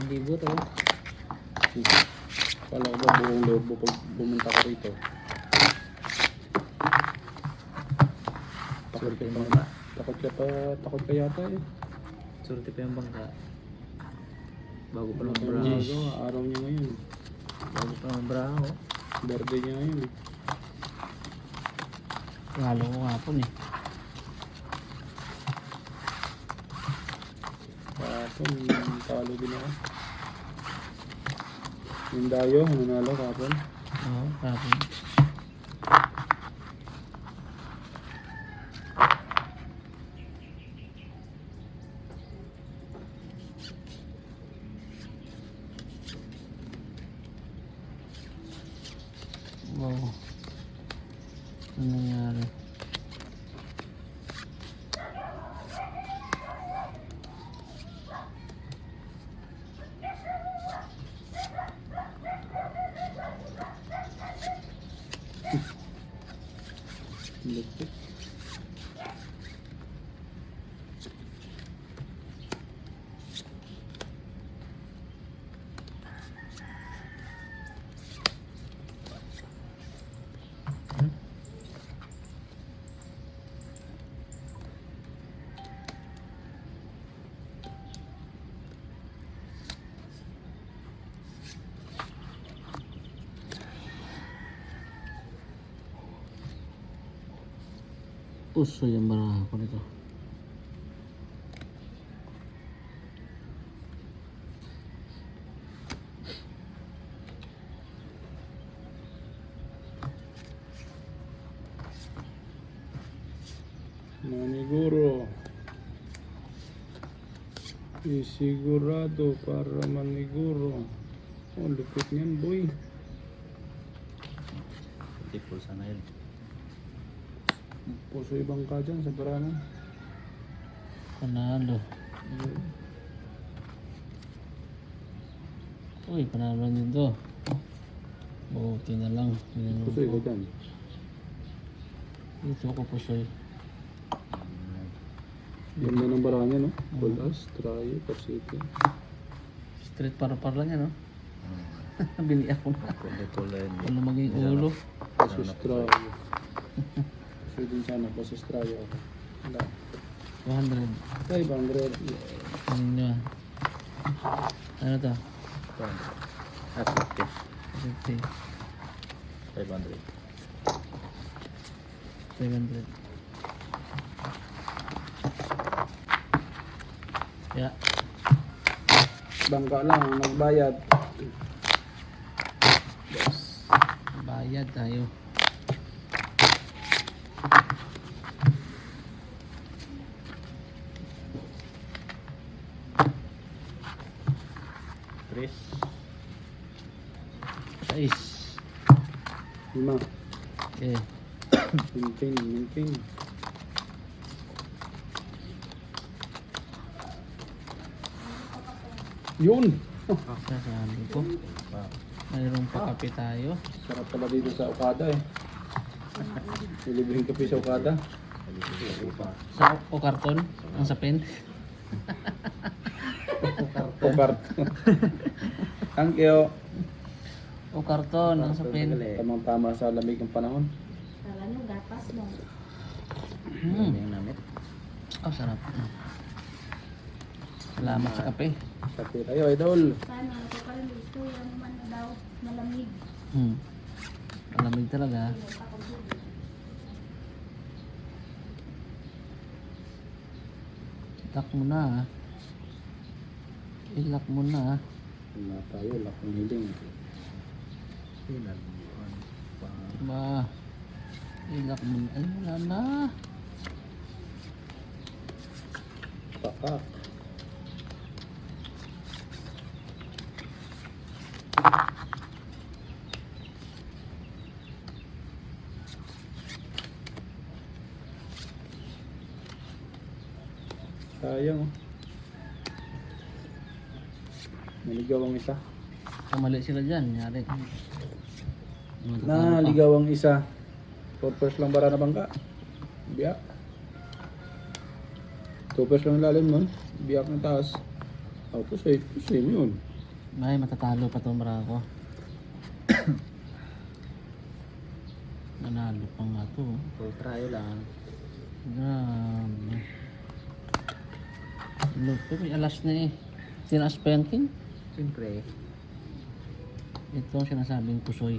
Libo to. Kala ko ba buong loob mo pag bumunta ka rito? Takot ka pa. Takot ka yata eh. Surti pa yung bangka. Bago pa Ano lang pa braho. yung magawa? Araw niya ngayon. Bago pa lang braho. Birthday niya ngayon eh. Lalo ko hapon eh. Kapon, talo din ako. Yung dayo, nanalo kapon. Oo, hapon. Wow. Ano nangyari? Lupit. Puso yung baraha ko nito. Maniguro. Isigurado para maniguro. Oh, lupit niyan boy. Tipol sana yun. Puso ibang ka dyan sa parana. Panalo. Uy, panalo din to. Buti na lang. Puso iba dyan. Dito ko pusoy. Ganda ng baranya no? Gold As, Trayo, City. Straight para lang yan, no? Bili ako na. Kulay-kulay. Wala maging ulo. Pasus Trayo. Puso din sana, Pasus Trayo ako. Wala. 200. 500. Ano nyo? Ano to? 50. 50. 500. 700. Yeah. Bangka lang, nagbayad. Bayad tayo. Chris. 6. 5. Eh. Maintain. Yun! Sasabi ko. Mayroong pakape tayo. Sarap pala dito sa Okada eh. Nilibring kape sa Okada. Sa o karton. Ang sapin. Okart. Thank you. O karton. Ang sapin. Tamang-tama sa lamig ng panahon. Kala nyo gatas mo. Yung namit. Oh, sarap. Salamat sa kape. Kape tayo, idol. Sana ako pa rin gusto yan naman na daw malamig. Malamig talaga. Lock mo na. I-lock mo na. Wala tayo, lakong hiling. Ba. I-lock mo na. Ay, wala na. Pakak. Sayang oh. Naligaw ang isa. Kamali sila dyan. Nyari. Naligaw ang isa. Purpose lang bara na bangka. Biyak. Tupers lang lalim nun. Biyak ng taas. Oh, pusoy. Pusoy mo yun. May matatalo pa itong Barako. Nanalo pa nga ito. So, try lang. Grabe. Look, may alas na eh. Tinaas pa yan, King. Siyempre, Ito ang sinasabing pusoy.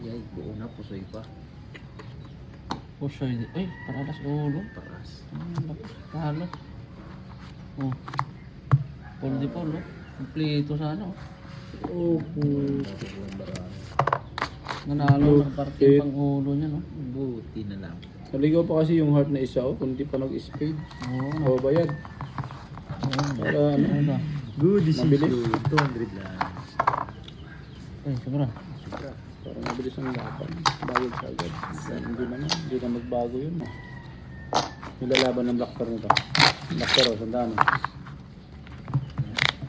ay, buo na, pusoy pa. Pusoy. Ay, para alas ulo. Paras. Tapos talo. Oh. Polo di polo. Kompleto sana. Oh. Nanalo ng parte Okay. pang ulo niya, no? Buti na lang. Naligaw pa kasi yung heart na isa, oh, kung di pa nag-spade. Oo, no? O, bayad. Para ano, Ano ba? Good Mabilis. decision. 200 lang. Ay, sobra. para mabilis ang laban. Bayad ka agad. Hindi naman, hindi na magbago yun. Nilalaban ng Black Pearl nito. Black Pearl, sandaan.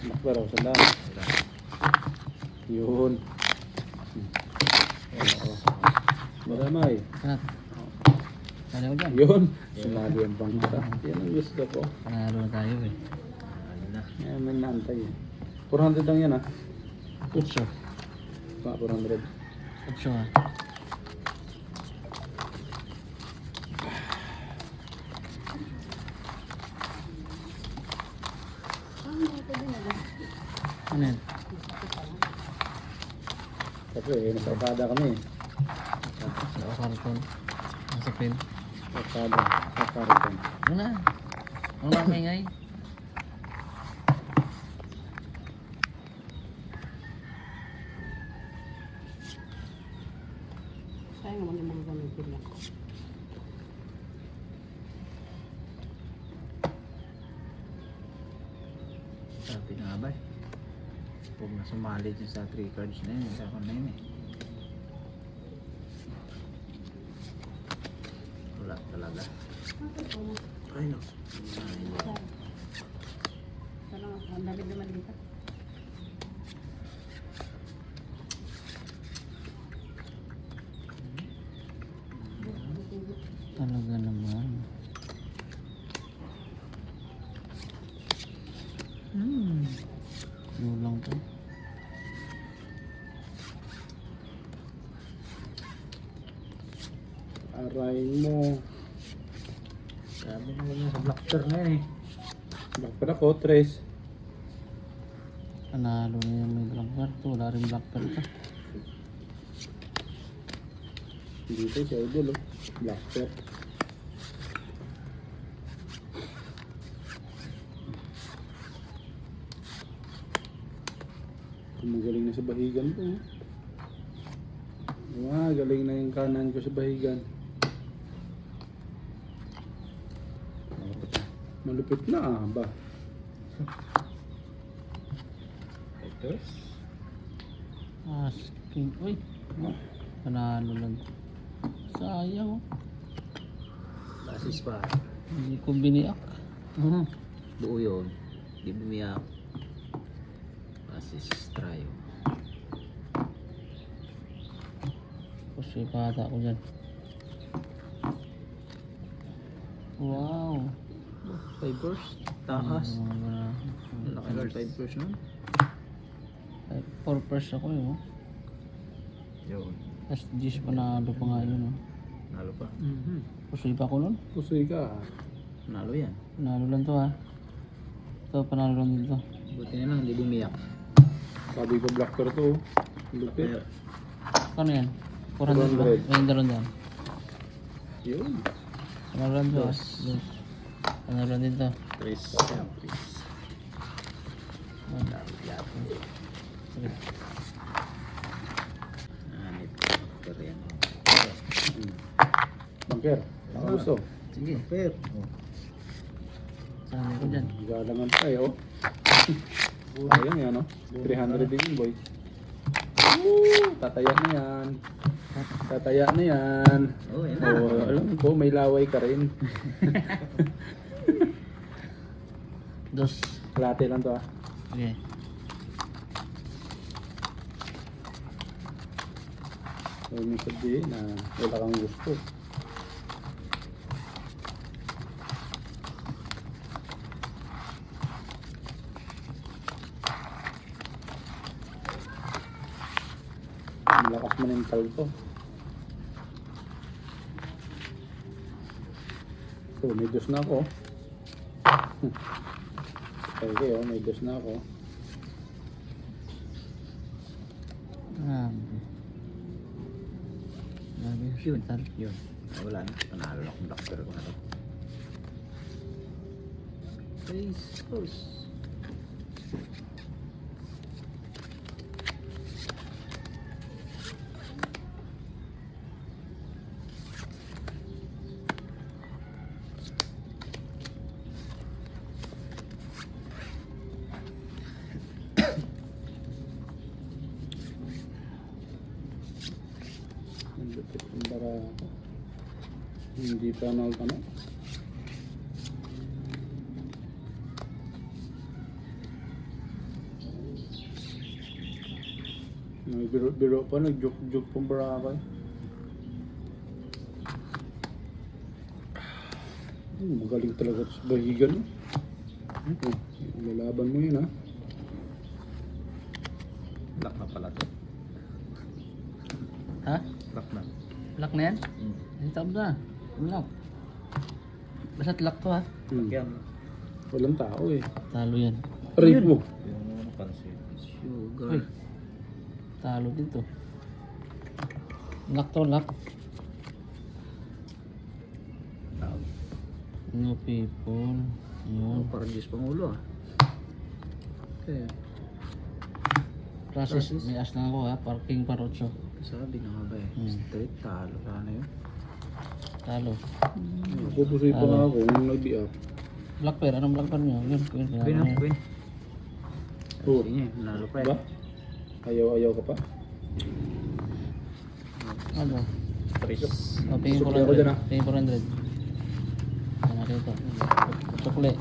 Black Pearl, sandaan. Yun. Oo. Maramay. Kanat. Kaya ko dyan. Yun. Sumali ang bangka. Yan ang gusto ko. Panalo na tayo eh. Ano na. Yan ang naantay. 400 lang yan, ha? Utso. 400. Utso ha. Ano yan? Kasi nasa Okada kami. Sa karton. Nasa pen. Okada. Sa Carlton. Ano na? Ano lang maingay? Sayang naman yung mga gamitin lang. Sabi na nga ba eh. Huwag na sumali dyan sa 3 cards na yun. Sa akin na yun eh. Wala talaga. Ay no. Sana nga, ang dami naman dito. Talaga naman. Lulang to. Arayin mo. Sabi na yun sa Black Pearl na yun eh. Black Pearl ako, 3. Panalo na yung may black bear to. Wala rin black bear to. Dito si Idol, oh. Black Pearl. Magaling na sa bahigan ko. Galing na yung kanan ko sa bahigan. Malupit na ba? Ito. Asking. Uy. Panalo lang. Sayang. Basis pa. Hindi ko biniak. Buo yun. Di bumiyak. Basis try. Kasi pata ko dyan. Wow. 5 course. Taas. Laki ng 5 course nun. 4 pers ako eh. Oh. Yun. Tapos G's panalo pa nga yun. Oh. Nalo pa. Pusoy pa ako nun. Pusoy ka. Nalo yan. Panalo lang to ha. Ito panalo lang dito. Buti na lang, hindi bumiyak. Sabi ko Black Pearl to. Lupit. Kano yan? 400 ba? 400. Ayun daron dyan. Yun. Panalo lang to ha. Panalo lang dito. Chris. Chris. Sige. Pero yan. Bangker. Ang gusto. Sige, fair. Saan ko dyan? Galangan tayo. Ayun yan, no? 300 din yun, boy. Tataya na yan. Tataya na yan. Oh, yan. Oh, alam ko, may laway ka rin. Dos. Kalate lang to, ah. Okay. Huwag mo sabihin na wala kang gusto. Mental to. So, may dos na ako. Okay, oh, may dos na ako. Grabe yung Yun. hospital. Yun. Ah, wala na. Panalo na akong doctor ko na to. Jesus. Ang lupit ng bara ako. Hindi pa ano. Biro pa, nag-joke pang bara ako eh. Magaling talaga sa bahigan eh. Oh, lalaban mo yun ha. Lock na pala to. Ha? Lock na. Lock na yan? Hmm. Hinta mo na. Lock. Basta't lock to ha. Yan. Walang tao eh. Talo yan. Aray mo. Yung ano pansin. Sugar. Uy. Talo dito. Lock to, lock. Tao. No people. Oh, Yun. parang Diyos Pangulo ah. Okay. Process. Process. May as lang ako ha. Parking parotso. Sabi na nga ba eh. Hmm. Straight talo. Sana yun. Talo. Ako pusoy pa nga ako nung nag-up. Black pair. Anong black pair nyo? Yun. Win Yun. ah, win. Oh. Sige, nanalo pa Ba? eh. Ayaw ka pa? Ano? Tris. O, pingin Sukli ako dyan, 400. Pingin 400. Ano natin ito? Sukli.